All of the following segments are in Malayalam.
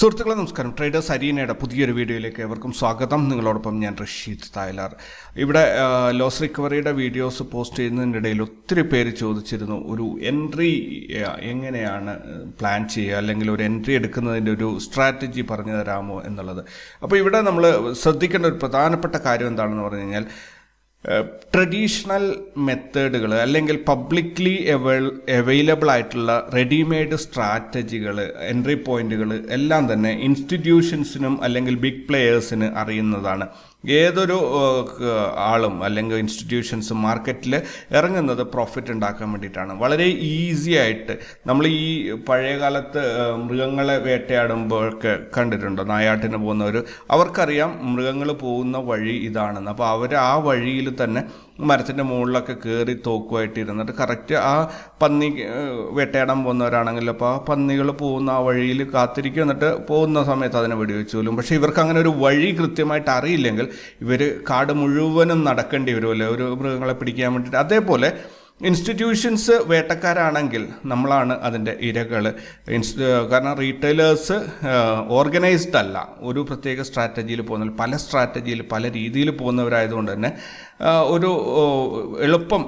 സുഹൃത്തുക്കളെ നമസ്കാരം. ട്രേഡേഴ്സ് അരീനയുടെ പുതിയൊരു വീഡിയോയിലേക്ക് ഏവർക്കും സ്വാഗതം. നിങ്ങളോടൊപ്പം ഞാൻ റഷീദ് തായ്ലാർ. ഇവിടെ ലോസ് റിക്കവറിയുടെ വീഡിയോസ് പോസ്റ്റ് ചെയ്യുന്നതിനിടയിൽ ഒത്തിരി പേര് ചോദിച്ചിരുന്നു, ഒരു എൻട്രി എങ്ങനെയാണ് പ്ലാൻ ചെയ്യുക, അല്ലെങ്കിൽ ഒരു എൻട്രി എടുക്കുന്നതിൻ്റെ ഒരു സ്ട്രാറ്റജി പറഞ്ഞു തരാമോ എന്നുള്ളത്. അപ്പോൾ ഇവിടെ നമ്മൾ ശ്രദ്ധിക്കേണ്ട ഒരു പ്രധാനപ്പെട്ട കാര്യം എന്താണെന്ന് പറഞ്ഞു കഴിഞ്ഞാൽ, ട്രഡീഷണൽ മെത്തേഡുകൾ അല്ലെങ്കിൽ പബ്ലിക്ലി അവൈലബിൾ ആയിട്ടുള്ള റെഡിമെയ്ഡ് സ്ട്രാറ്റജികൾ, എൻട്രി പോയിന്റുകൾ എല്ലാം തന്നെ ഇൻസ്റ്റിറ്റ്യൂഷൻസിനും അല്ലെങ്കിൽ ബിഗ് പ്ലെയേഴ്സിന് അറിയുന്നതാണ്. ഏതൊരു ആളും അല്ലെങ്കിൽ ഇൻസ്റ്റിറ്റ്യൂഷൻസും മാർക്കറ്റിൽ ഇറങ്ങുന്നത് പ്രോഫിറ്റ് ഉണ്ടാക്കാൻ വേണ്ടിയിട്ടാണ്. വളരെ ഈസി ആയിട്ട് നമ്മൾ ഈ പഴയ കാലത്ത് മൃഗങ്ങളെ വേട്ടയാടുമ്പോഴൊക്കെ കണ്ടിട്ടുണ്ടോ, നായാട്ടിന് പോകുന്നവർ, അവർക്കറിയാം മൃഗങ്ങൾ പോകുന്ന വഴി ഇതാണെന്ന്. അപ്പോൾ അവർ ആ വഴിയിൽ തന്നെ മരത്തിൻ്റെ മുകളിലൊക്കെ കയറി തോക്കുമായിട്ട് ഇരുന്നിട്ട് കറക്റ്റ് ആ പന്നി വേട്ടയാടാൻ പോകുന്നവരാണെങ്കിൽ അപ്പോൾ ആ പന്നികൾ പോകുന്ന ആ വഴിയിൽ കാത്തിരിക്കും, എന്നിട്ട് പോകുന്ന സമയത്ത് അതിനെ വെടിവെച്ച് കൊല്ലും. പക്ഷേ ഇവർക്ക് അങ്ങനെ ഒരു വഴി കൃത്യമായിട്ട് അറിയില്ലെങ്കിൽ ഇവർ കാട് മുഴുവനും നടക്കേണ്ടി വരുമല്ലോ ഒരു മൃഗങ്ങളെ പിടിക്കാൻ വേണ്ടിയിട്ട്. അതേപോലെ ഇൻസ്റ്റിറ്റ്യൂഷൻസ് വേട്ടക്കാരാണെങ്കിൽ നമ്മളാണ് അതിൻ്റെ ഇരകൾ. കാരണം റീറ്റെയിലേഴ്സ് ഓർഗനൈസ്ഡ് അല്ല, ഒരു പ്രത്യേക സ്ട്രാറ്റജിയിൽ പോകുന്നില്ല, പല സ്ട്രാറ്റജിയിൽ പല രീതിയിൽ പോകുന്നവരായതുകൊണ്ട് തന്നെ ഒരു എളുപ്പം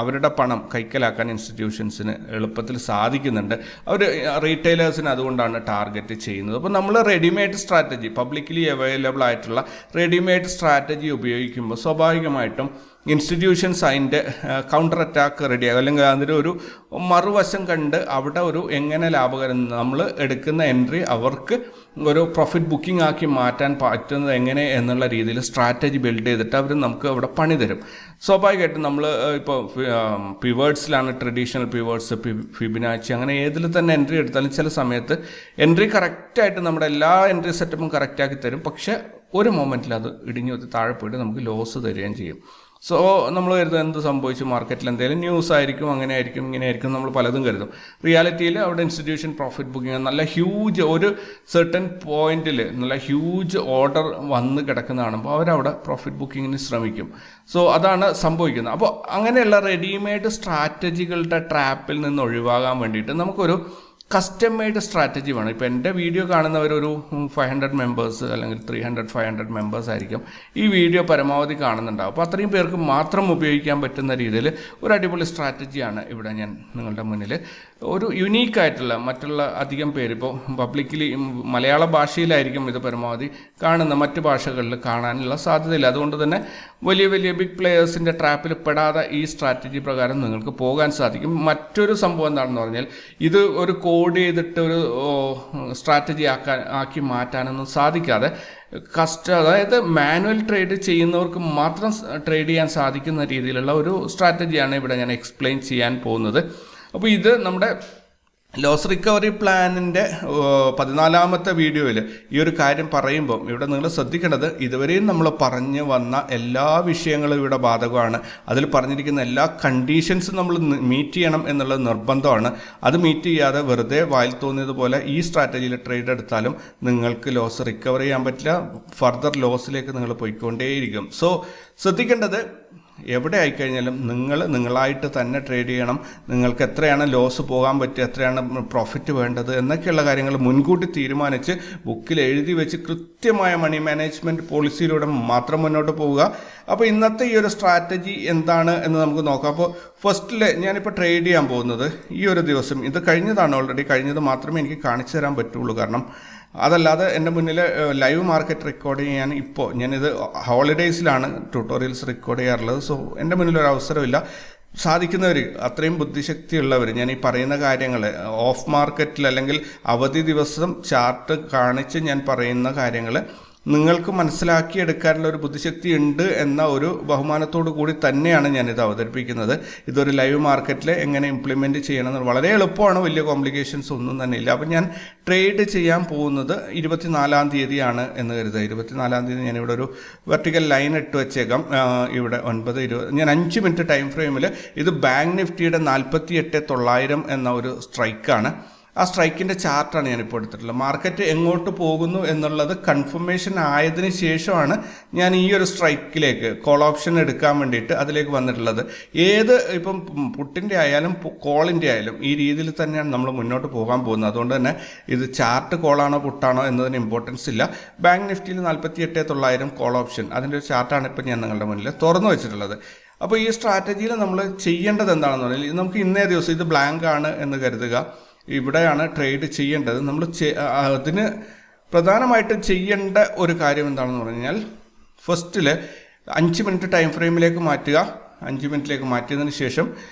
അവരുടെ പണം കൈക്കലാക്കാൻ ഇൻസ്റ്റിറ്റ്യൂഷൻസിന് എളുപ്പത്തിൽ സാധിക്കുന്നുണ്ട്. അവർ റീറ്റെയിലേഴ്സിന് അതുകൊണ്ടാണ് ടാർഗറ്റ് ചെയ്യുന്നത്. അപ്പോൾ നമ്മൾ റെഡിമെയ്ഡ് സ്ട്രാറ്റജി, പബ്ലിക്കലി അവൈലബിൾ ആയിട്ടുള്ള റെഡിമെയ്ഡ് സ്ട്രാറ്റജി ഉപയോഗിക്കുമ്പോൾ സ്വാഭാവികമായിട്ടും ഇൻസ്റ്റിറ്റ്യൂഷൻസ് അതിൻ്റെ കൗണ്ടർ അറ്റാക്ക് റെഡിയാകും, അല്ലെങ്കിൽ അതിൻ്റെ ഒരു മറുവശം കണ്ട് അവിടെ ഒരു എങ്ങനെ ലാഭകരം, നമ്മൾ എടുക്കുന്ന എൻട്രി അവർക്ക് ഒരു പ്രോഫിറ്റ് ബുക്കിംഗ് ആക്കി മാറ്റാൻ പറ്റുന്നത് എങ്ങനെ എന്നുള്ള രീതിയിൽ സ്ട്രാറ്റജി ബിൽഡ് ചെയ്തിട്ട് അവർ നമുക്ക് അവിടെ പണി തരും. സ്വാഭാവികമായിട്ടും നമ്മൾ ഇപ്പോൾ പിവേർഡ്സിലാണ്, ട്രഡീഷണൽ പിവേർഡ്സ്, ഫിബിനാച്ചി, അങ്ങനെ ഏതിൽ തന്നെ എൻട്രി എടുത്താലും ചില സമയത്ത് എൻട്രി കറക്റ്റായിട്ട് നമ്മുടെ എല്ലാ എൻട്രി സെറ്റപ്പും കറക്റ്റാക്കി തരും. പക്ഷേ ഒരു മൊമെൻറ്റിൽ അത് ഇടിഞ്ഞു താഴെ പോയിട്ട് നമുക്ക് ലോസ് തരികയും ചെയ്യും. സോ നമ്മൾ കരുതും എന്ത് സംഭവിച്ചു, മാർക്കറ്റിൽ എന്തെങ്കിലും ന്യൂസ് ആയിരിക്കും, അങ്ങനെ ആയിരിക്കും, ഇങ്ങനെ ആയിരിക്കും, നമ്മൾ പലതും കരുതും. റിയാലിറ്റിയിൽ അവിടെ ഇൻസ്റ്റിറ്റ്യൂഷൻ പ്രോഫിറ്റ് ബുക്കിംഗ് നല്ല ഹ്യൂജ്, ഒരു സെർട്ടൻ പോയിന്റിൽ നല്ല ഹ്യൂജ് ഓർഡർ വന്ന് കിടക്കുന്ന കാണുമ്പോൾ അവരവിടെ പ്രോഫിറ്റ് ബുക്കിങ്ങിന് ശ്രമിക്കും. സോ അതാണ് സംഭവിക്കുന്നത്. അപ്പോൾ അങ്ങനെയുള്ള റെഡിമെയ്ഡ് സ്ട്രാറ്റജികളുടെ ട്രാപ്പിൽ നിന്ന് ഒഴിവാകാൻ വേണ്ടിയിട്ട് നമുക്കൊരു കസ്റ്റം മെയ്ഡ് സ്ട്രാറ്റജി വേണം. ഇപ്പോൾ എൻ്റെ വീഡിയോ കാണുന്നവരൊരു 500 മെമ്പേഴ്സ് അല്ലെങ്കിൽ 300-500 മെമ്പേഴ്സ് ആയിരിക്കും ഈ വീഡിയോ പരമാവധി കാണുന്നുണ്ടാവും. അപ്പോൾ അത്രയും പേർക്ക് മാത്രം ഉപയോഗിക്കാൻ പറ്റുന്ന രീതിയിൽ ഒരു അടിപൊളി സ്ട്രാറ്റജിയാണ് ഇവിടെ ഞാൻ നിങ്ങളുടെ മുന്നിൽ ഒരു യുണീക്കായിട്ടുള്ള, മറ്റുള്ള അധികം പേര് ഇപ്പോൾ പബ്ലിക്കലി മലയാള ഭാഷയിലായിരിക്കും ഇത് പരമാവധി കാണുന്ന, മറ്റ് ഭാഷകളിൽ കാണാനുള്ള സാധ്യതയില്ല. അതുകൊണ്ട് തന്നെ വലിയ വലിയ ബിഗ് പ്ലെയേഴ്സിൻ്റെ ട്രാപ്പിൽ പെടാതെ ഈ സ്ട്രാറ്റജി പ്രകാരം നിങ്ങൾക്ക് പോകാൻ സാധിക്കും. മറ്റൊരു സംഭവം എന്താണെന്ന് പറഞ്ഞാൽ, ഇത് ഒരു കോഡ് ചെയ്തിട്ട് ഒരു സ്ട്രാറ്റജി ആക്കി മാറ്റാനൊന്നും സാധിക്കാതെ അതായത് മാനുവൽ ട്രേഡ് ചെയ്യുന്നവർക്ക് മാത്രം ട്രേഡ് ചെയ്യാൻ സാധിക്കുന്ന രീതിയിലുള്ള ഒരു സ്ട്രാറ്റജിയാണ് ഇവിടെ ഞാൻ എക്സ്പ്ലെയിൻ ചെയ്യാൻ പോകുന്നത്. അപ്പോൾ ഇത് നമ്മുടെ ലോസ് റിക്കവറി പ്ലാനിൻ്റെ 14ാമത്തെ വീഡിയോയിൽ ഈ ഒരു കാര്യം പറയുമ്പോൾ ഇവിടെ നിങ്ങൾ ശ്രദ്ധിക്കേണ്ടത്, ഇതുവരെയും നമ്മൾ പറഞ്ഞു വന്ന എല്ലാ വിഷയങ്ങളും ഇവിടെ ബാധകമാണ്. അതിൽ പറഞ്ഞിരിക്കുന്ന എല്ലാ കണ്ടീഷൻസും നമ്മൾ മീറ്റ് ചെയ്യണം എന്നുള്ളത് നിർബന്ധമാണ്. അത് മീറ്റ് ചെയ്യാതെ വെറുതെ വായിൽ തോന്നിയതുപോലെ ഈ സ്ട്രാറ്റജിയിൽ ട്രേഡ് എടുത്താലും നിങ്ങൾക്ക് ലോസ് റിക്കവർ ചെയ്യാൻ പറ്റില്ല, ഫർദർ ലോസിലേക്ക് നിങ്ങൾ പോയിക്കൊണ്ടേയിരിക്കും. സോ ശ്രദ്ധിക്കേണ്ടത്, എവിടെ ആയിക്കഴിഞ്ഞാലും നിങ്ങളായിട്ട് തന്നെ ട്രേഡ് ചെയ്യണം. നിങ്ങൾക്ക് എത്രയാണ് ലോസ് പോകാൻ പറ്റുക, എത്രയാണ് പ്രോഫിറ്റ് വേണ്ടത് എന്നൊക്കെയുള്ള കാര്യങ്ങൾ മുൻകൂട്ടി തീരുമാനിച്ച് ബുക്കിൽ എഴുതി വെച്ച് കൃത്യമായ മണി മാനേജ്മെൻറ്റ് പോളിസിയിലൂടെ മാത്രം മുന്നോട്ട് പോവുക. അപ്പോൾ ഇന്നത്തെ ഈ ഒരു സ്ട്രാറ്റജി എന്താണ് എന്ന് നമുക്ക് നോക്കാം. അപ്പോൾ ഫസ്റ്റിൽ ഞാനിപ്പോൾ ട്രേഡ് ചെയ്യാൻ പോകുന്നത് ഈ ഒരു ദിവസം, ഇത് കഴിഞ്ഞതാണ്, ഓൾറെഡി കഴിഞ്ഞത് മാത്രമേ എനിക്ക് കാണിച്ചു തരാൻ പറ്റുള്ളൂ. കാരണം അതല്ലാതെ എൻ്റെ മുന്നിൽ ലൈവ് മാർക്കറ്റ് റെക്കോർഡ് ചെയ്യാൻ ഇപ്പോൾ ഞാനിത് ഹോളിഡേയ്സിലാണ് ട്യൂട്ടോറിയൽസ് റെക്കോർഡ് ചെയ്യാറുള്ളത്. സോ എൻ്റെ മുന്നിലൊരു അവസരമില്ല. സാധിക്കുന്നവർ, അത്രയും ബുദ്ധിശക്തിയുള്ളവർ, ഞാൻ ഈ പറയുന്ന കാര്യങ്ങൾ ഓഫ് മാർക്കറ്റിൽ അല്ലെങ്കിൽ അവധി ദിവസം ചാർട്ട് കാണിച്ച് ഞാൻ പറയുന്ന കാര്യങ്ങൾ നിങ്ങൾക്ക് മനസ്സിലാക്കിയെടുക്കാനുള്ള ഒരു ബുദ്ധിശക്തി ഉണ്ട് എന്ന ഒരു ബഹുമാനത്തോടു കൂടി തന്നെയാണ് ഞാനിത് അവതരിപ്പിക്കുന്നത്. ഇതൊരു ലൈവ് മാർക്കറ്റിൽ എങ്ങനെ ഇംപ്ലിമെൻറ്റ് ചെയ്യണമെന്ന് വളരെ എളുപ്പമാണ്, വലിയ കോംപ്ലിക്കേഷൻസ് ഒന്നും തന്നെ ഇല്ല. അപ്പം ഞാൻ ട്രേഡ് ചെയ്യാൻ പോകുന്നത് 24-ാം തീയതിയാണ് എന്ന് കരുതുക. 24-ാം തീയതി ഞാനിവിടെ ഒരു വെർട്ടിക്കൽ ലൈൻ ഇട്ട് വെച്ചേക്കാം. ഇവിടെ 9:20, ഞാൻ 5 മിനിറ്റ് ടൈം ഫ്രെയിമിൽ ഇത് ബാങ്ക് നിഫ്റ്റിയുടെ 48,900 എന്ന ഒരു സ്ട്രൈക്കാണ്. ആ സ്ട്രൈക്കിൻ്റെ ചാർട്ടാണ് ഞാനിപ്പോൾ എടുത്തിട്ടുള്ളത്. മാർക്കറ്റ് എങ്ങോട്ട് പോകുന്നു എന്നുള്ളത് കൺഫർമേഷൻ ആയതിനു ശേഷമാണ് ഞാൻ ഈ ഒരു സ്ട്രൈക്കിലേക്ക് കോൾ ഓപ്ഷൻ എടുക്കാൻ വേണ്ടിയിട്ട് അതിലേക്ക് വന്നിട്ടുള്ളത്. ഇപ്പം പുട്ടിൻ്റെ ആയാലും കോളിൻ്റെ ആയാലും ഈ രീതിയിൽ തന്നെയാണ് നമ്മൾ മുന്നോട്ട് പോകാൻ പോകുന്നത്. അതുകൊണ്ട് തന്നെ ഇത് ചാർട്ട് കോളാണോ പുട്ടാണോ എന്നതിന് ഇമ്പോർട്ടൻസ് ഇല്ല. ബാങ്ക് നിഫ്റ്റിയിൽ 48,900 കോൾ ഓപ്ഷൻ, അതിൻ്റെ ഒരു ചാർട്ടാണ് ഇപ്പം ഞാൻ നിങ്ങളുടെ മുന്നിൽ തുറന്നു വെച്ചിട്ടുള്ളത്. അപ്പോൾ ഈ സ്ട്രാറ്റജിയിൽ നമ്മൾ ചെയ്യേണ്ടത് എന്താണെന്ന് പറഞ്ഞാൽ, നമുക്ക് ഇന്നേ ദിവസം ഇത് ബ്ലാങ്ക് ആണ് എന്ന് കരുതുക, ഇവിടെയാണ് ട്രേഡ് ചെയ്യേണ്ടത്. നമ്മൾ അതിന് പ്രധാനമായിട്ടും ചെയ്യേണ്ട ഒരു കാര്യം എന്താണെന്ന് പറഞ്ഞാൽ, ഫസ്റ്റിൽ 5 മിനിറ്റ് ടൈം ഫ്രെയിമിലേക്ക് മാറ്റുക. 5 മിനിറ്റിലേക്ക് മാറ്റിയതിന് ശേഷം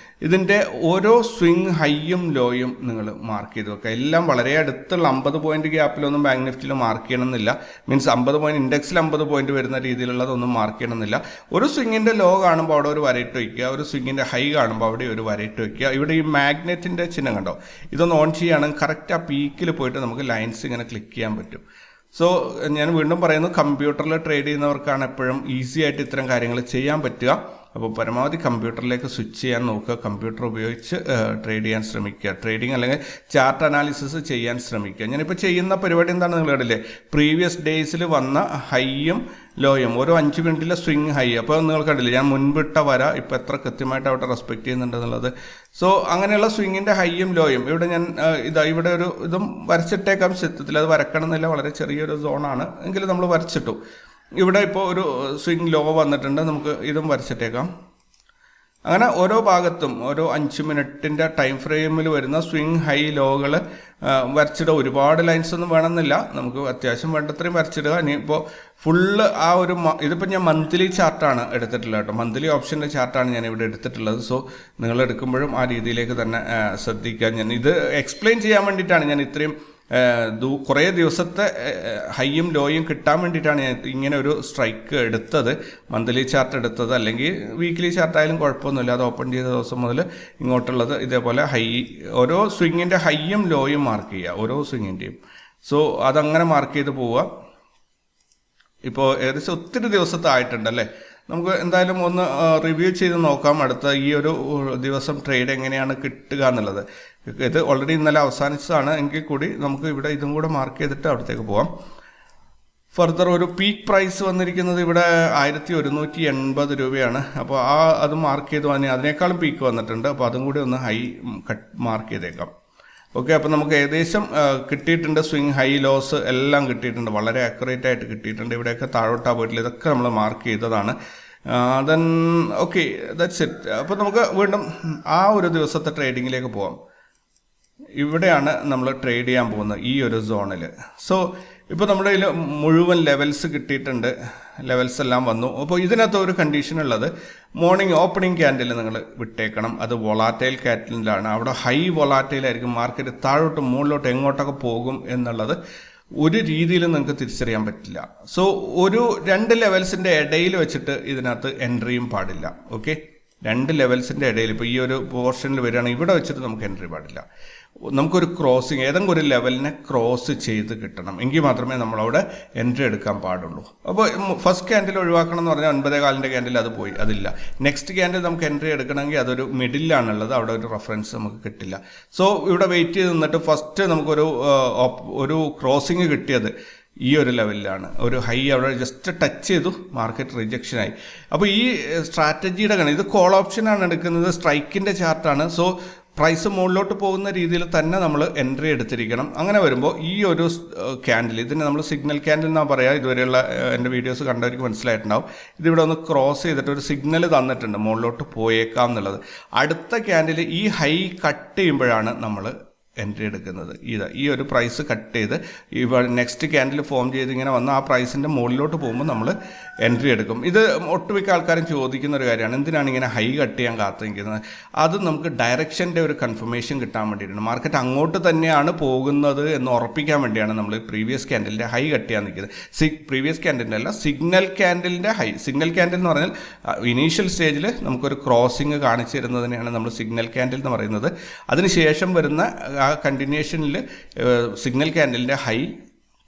ഇതിൻ്റെ ഓരോ സ്വിങ് ഹൈയും ലോയും നിങ്ങൾ മാർക്ക് ചെയ്ത് വെക്കുക. എല്ലാം വളരെ അടുത്തുള്ള 50 പോയിന്റ് ഗ്യാപ്പിലൊന്നും ബാങ്ക് നിഫ്റ്റിയിൽ മാർക്ക് ചെയ്യണമെന്നില്ല. മീൻസ് 50 പോയിന്റ് ഇൻഡെക്സിൽ 50 പോയിന്റ് വരുന്ന രീതിയിലുള്ളതൊന്നും മാർക്ക് ചെയ്യണമെന്നില്ല. ഒരു സ്വിങ്ങിൻ്റെ ലോ കാണുമ്പോൾ അവിടെ ഒരു വരയിട്ട് വയ്ക്കുക, ഒരു സ്വിങ്ങിൻ്റെ ഹൈ കാണുമ്പോൾ അവിടെ ഒരു വരയിട്ട് വയ്ക്കുക. ഇവിടെ ഈ മാഗ്നറ്റിൻ്റെ ചിഹ്നം കണ്ടോ, ഇതൊന്ന് ഓൺ ചെയ്യുകയാണെങ്കിൽ കറക്റ്റ് ആ പീക്കിൽ പോയിട്ട് നമുക്ക് ലൈൻസ് ഇങ്ങനെ ക്ലിക്ക് ചെയ്യാൻ പറ്റും. സോ ഞാൻ വീണ്ടും പറയുന്നു, കമ്പ്യൂട്ടറിൽ ട്രേഡ് ചെയ്യുന്നവർക്കാണ് എപ്പോഴും ഈസി ആയിട്ട് ഇത്തരം കാര്യങ്ങൾ ചെയ്യാൻ പറ്റുക. അപ്പോൾ പരമാവധി കമ്പ്യൂട്ടറിലേക്ക് സ്വിച്ച് ചെയ്യാൻ നോക്കുക, കമ്പ്യൂട്ടർ ഉപയോഗിച്ച് ട്രേഡ് ചെയ്യാൻ ശ്രമിക്കുക, ട്രേഡിംഗ് അല്ലെങ്കിൽ ചാർട്ട് അനാലിസിസ് ചെയ്യാൻ ശ്രമിക്കുക. ഞാനിപ്പോൾ ചെയ്യുന്ന പരിപാടി എന്താണ് നിങ്ങൾ കണ്ടില്ലേ, പ്രീവിയസ് ഡേയ്സിൽ വന്ന ഹൈയും ലോയും ഓരോ 5 മിനിറ്റിലെ സ്വിങ് ഹൈ. അപ്പോൾ നിങ്ങൾ കണ്ടില്ലേ, ഞാൻ മുൻപിട്ട വര ഇപ്പോൾ എത്ര കൃത്യമായിട്ട് അവിടെ റെസ്പെക്ട് ചെയ്യുന്നുണ്ടെന്നുള്ളത്. സോ അങ്ങനെയുള്ള സ്വിങ്ങിൻ്റെ ഹൈയും ലോയും ഇവിടെ ഞാൻ ഇവിടെ ഒരു ഇതും വരച്ചിട്ടേക്കാം. ചിത്രത്തിൽ അത് വരക്കണമെന്നില്ല, വളരെ ചെറിയൊരു സോണാണ് എങ്കിലും നമ്മൾ വരച്ചിട്ടു. ഇവിടെ ഇപ്പോൾ ഒരു സ്വിങ് ലോ വന്നിട്ടുണ്ട്, നമുക്ക് ഇതും വരച്ചിട്ടേക്കാം. അങ്ങനെ ഓരോ ഭാഗത്തും ഓരോ 5 മിനിറ്റിൻ്റെ ടൈം ഫ്രെയിമിൽ വരുന്ന സ്വിങ് ഹൈ ലോകൾ വരച്ചിടുക. ഒരുപാട് ലൈൻസ് ഒന്നും വേണമെന്നില്ല, നമുക്ക് അത്യാവശ്യം വേണ്ടത്രയും വരച്ചിടുക. ഇനിയിപ്പോൾ ഫുള്ള് ആ ഒരു ഇതിപ്പോൾ ഞാൻ മന്ത്ലി ചാർട്ടാണ് എടുത്തിട്ടുള്ളത് കേട്ടോ, മന്ത്ലി ഓപ്ഷൻ്റെ ചാർട്ടാണ് ഞാൻ ഇവിടെ എടുത്തിട്ടുള്ളത്. സോ നിങ്ങൾ എടുക്കുമ്പോഴും ആ രീതിയിലേക്ക് തന്നെ ശ്രദ്ധിക്കുക. ഞാൻ ഇത് എക്സ്പ്ലെയിൻ ചെയ്യാൻ വേണ്ടിയിട്ടാണ് ഞാൻ ഇത്രയും കുറേ ദിവസത്തെ ഹൈയും ലോയും കിട്ടാൻ വേണ്ടിയിട്ടാണ് ഞാൻ ഇങ്ങനെ ഒരു സ്ട്രൈക്ക് എടുത്തത്, മന്ത്ലി ചാർട്ട് എടുത്തത്. അല്ലെങ്കിൽ വീക്ക്ലി ചാർട്ടായാലും കുഴപ്പമൊന്നുമില്ല, അത് ഓപ്പൺ ചെയ്ത ദിവസം മുതൽ ഇങ്ങോട്ടുള്ളത് ഇതേപോലെ ഓരോ സ്വിങ്ങിൻ്റെ ഹൈയും ലോയും മാർക്ക് ചെയ്യുക, ഓരോ സ്വിങ്ങിൻ്റെയും. സോ അതങ്ങനെ മാർക്ക് ചെയ്ത് പോവുക. ഇപ്പോൾ ഏകദേശം ഒത്തിരി ദിവസത്തെ ആയിട്ടുണ്ടല്ലേ, നമുക്ക് എന്തായാലും ഒന്ന് റിവ്യൂ ചെയ്ത് നോക്കാം അടുത്ത ഈ ഒരു ദിവസം ട്രേഡ് എങ്ങനെയാണ് കിട്ടുക എന്നുള്ളത്. ഇത് ഓൾറെഡി ഇന്നലെ അവസാനിച്ചതാണ് എങ്കിൽ കൂടി നമുക്ക് ഇവിടെ ഇതും കൂടെ മാർക്ക് ചെയ്തിട്ട് അവിടത്തേക്ക് പോകാം. ഫർദർ ഒരു പീക്ക് പ്രൈസ് വന്നിരിക്കുന്നത് ഇവിടെ 1180 രൂപയാണ്. അപ്പോൾ അത് മാർക്ക് ചെയ്തു, അതിനേക്കാളും പീക്ക് വന്നിട്ടുണ്ട്. അപ്പോൾ അതും കൂടി ഒന്ന് ഹൈ മാർക്ക് ചെയ്തേക്കാം. ഓക്കെ, അപ്പോൾ നമുക്ക് ഏകദേശം കിട്ടിയിട്ടുണ്ട്. സ്വിങ് ഹൈ ലോസ് എല്ലാം കിട്ടിയിട്ടുണ്ട്, വളരെ അക്യുറേറ്റ് ആയിട്ട് കിട്ടിയിട്ടുണ്ട്. ഇവിടെയൊക്കെ താഴോട്ടാ പോയിട്ടില്ല, ഇതൊക്കെ നമ്മൾ മാർക്ക് ചെയ്തതാണ്. Then okay, that's it. അപ്പോൾ നമുക്ക് വീണ്ടും ആ ഒരു ദിവസത്തെ ട്രേഡിങ്ങിലേക്ക് പോകാം. ഇവിടെയാണ് നമ്മൾ ട്രേഡ് ചെയ്യാൻ പോകുന്നത്, ഈ ഒരു സോണിൽ. സോ ഇപ്പോൾ നമ്മുടെ കയ്യിൽ മുഴുവൻ ലെവൽസ് കിട്ടിയിട്ടുണ്ട്, ലെവൽസ് എല്ലാം വന്നു. അപ്പോൾ ഇതിനകത്ത് ഒരു കണ്ടീഷൻ ഉള്ളത്, മോർണിംഗ് ഓപ്പണിംഗ് ക്യാൻഡിൽ നിങ്ങൾ വിട്ടേക്കണം. അത് വൊളാറ്റൈൽ ക്യാൻഡിലാണ്, അവിടെ ഹൈ വൊളാറ്റൈലായിരിക്കും. മാർക്കറ്റ് താഴോട്ട് മുകളിലോട്ട് എങ്ങോട്ടൊക്കെ പോകും എന്നുള്ളത് ഒരു രീതിയിലും നിങ്ങൾക്ക് തിരിച്ചറിയാൻ പറ്റില്ല. സോ ഒരു 2 ലെവൽസിൻ്റെ ഇടയിൽ വെച്ചിട്ട് ഇതിനകത്ത് എൻട്രിയും പാടില്ല. ഓക്കെ, 2 ലെവൽസിൻ്റെ ഇടയിൽ ഇപ്പോൾ ഈ ഒരു പോർഷനിൽ വരികയാണെങ്കിൽ ഇവിടെ വെച്ചിട്ട് നമുക്ക് എൻട്രി പാടില്ല. നമുക്കൊരു ക്രോസിങ്, ഏതെങ്കിലും ഒരു ലെവലിനെ ക്രോസ് ചെയ്ത് കിട്ടണം, എങ്കിൽ മാത്രമേ നമ്മളവിടെ എൻട്രി എടുക്കാൻ പാടുള്ളൂ. അപ്പോൾ ഫസ്റ്റ് ക്യാൻഡിൽ ഒഴിവാക്കണം എന്ന് പറഞ്ഞാൽ 9.4 ക്യാൻഡിൽ അത് പോയി, അതില്ല. നെക്സ്റ്റ് ക്യാൻഡിൽ നമുക്ക് എൻട്രി എടുക്കണമെങ്കിൽ അതൊരു മിഡിലാണുള്ളത്, അവിടെ ഒരു റെഫറൻസ് നമുക്ക് കിട്ടില്ല. സോ ഇവിടെ വെയിറ്റ് ചെയ്ത് നിന്നിട്ട് ഫസ്റ്റ് നമുക്കൊരു ക്രോസിങ് കിട്ടിയത് ഈ ഒരു ലെവലിലാണ്. ഒരു ഹൈ അവിടെ ജസ്റ്റ് ടച്ച് ചെയ്തു, മാർക്കറ്റ് റിജക്ഷനായി. അപ്പോൾ ഈ സ്ട്രാറ്റജിയുടെ ഇത് കോൾ ഓപ്ഷനാണ് എടുക്കുന്നത്, സ്ട്രൈക്കിൻ്റെ ചാർട്ടാണ്. സോ പ്രൈസ് മുകളിലോട്ട് പോകുന്ന രീതിയിൽ തന്നെ നമ്മൾ എൻട്രി എടുത്തിരിക്കണം. അങ്ങനെ വരുമ്പോൾ ഈ ഒരു ക്യാൻഡിൽ, ഇതിന് നമ്മൾ സിഗ്നൽ ക്യാൻഡിൽ എന്നാണ് പറയുക. ഇതുവരെയുള്ള എൻ്റെ വീഡിയോസ് കണ്ടവർക്ക് മനസ്സിലായിട്ടുണ്ടാവും. ഇതിവിടെ ഒന്ന് ക്രോസ് ചെയ്തിട്ട് ഒരു സിഗ്നൽ തന്നിട്ടുണ്ട് മുകളിലോട്ട് പോയേക്കാം എന്നുള്ളത്. അടുത്ത ക്യാൻഡിൽ ഈ ഹൈ കട്ട് ചെയ്യുമ്പോഴാണ് നമ്മൾ എൻട്രി എടുക്കുന്നത്. ഈ ഒരു പ്രൈസ് കട്ട് ചെയ്ത് നെക്സ്റ്റ് ക്യാൻഡിൽ ഫോം ചെയ്ത് ഇങ്ങനെ വന്ന് ആ പ്രൈസിൻ്റെ മുകളിലോട്ട് പോകുമ്പോൾ നമ്മൾ എൻട്രി എടുക്കും. ഇത് ഒട്ടുമിക്ക ആൾക്കാരും ചോദിക്കുന്ന ഒരു കാര്യമാണ്, എന്തിനാണ് ഇങ്ങനെ ഹൈ കട്ട് ചെയ്യാൻ കാത്തിരിക്കുന്നത്? അത് നമുക്ക് ഡയറക്ഷൻ്റെ ഒരു കൺഫർമേഷൻ കിട്ടാൻ വേണ്ടിയിട്ടാണ്. മാർക്കറ്റ് അങ്ങോട്ട് തന്നെയാണ് പോകുന്നത് എന്ന് ഉറപ്പിക്കാൻ വേണ്ടിയാണ് നമ്മൾ പ്രീവിയസ് ക്യാൻഡിലിൻ്റെ ഹൈ കട്ട് ചെയ്യാൻ നിൽക്കുന്നത്. പ്രീവിയസ് ക്യാൻഡിലിൻ്റെ അല്ല, സിഗ്നൽ ക്യാൻഡിലിൻ്റെ ഹൈ. സിഗ്നൽ ക്യാൻഡിൽ എന്ന് പറഞ്ഞാൽ ഇനീഷ്യൽ സ്റ്റേജിൽ നമുക്കൊരു ക്രോസിങ് കാണിച്ചു തരുന്നതിനെയാണ് നമ്മൾ സിഗ്നൽ ക്യാൻഡിൽ എന്ന് പറയുന്നത്. അതിനുശേഷം വരുന്ന ആ കണ്ടിന്യൂഷനിൽ സിഗ്നൽ ക്യാൻഡിലിൻ്റെ ഹൈ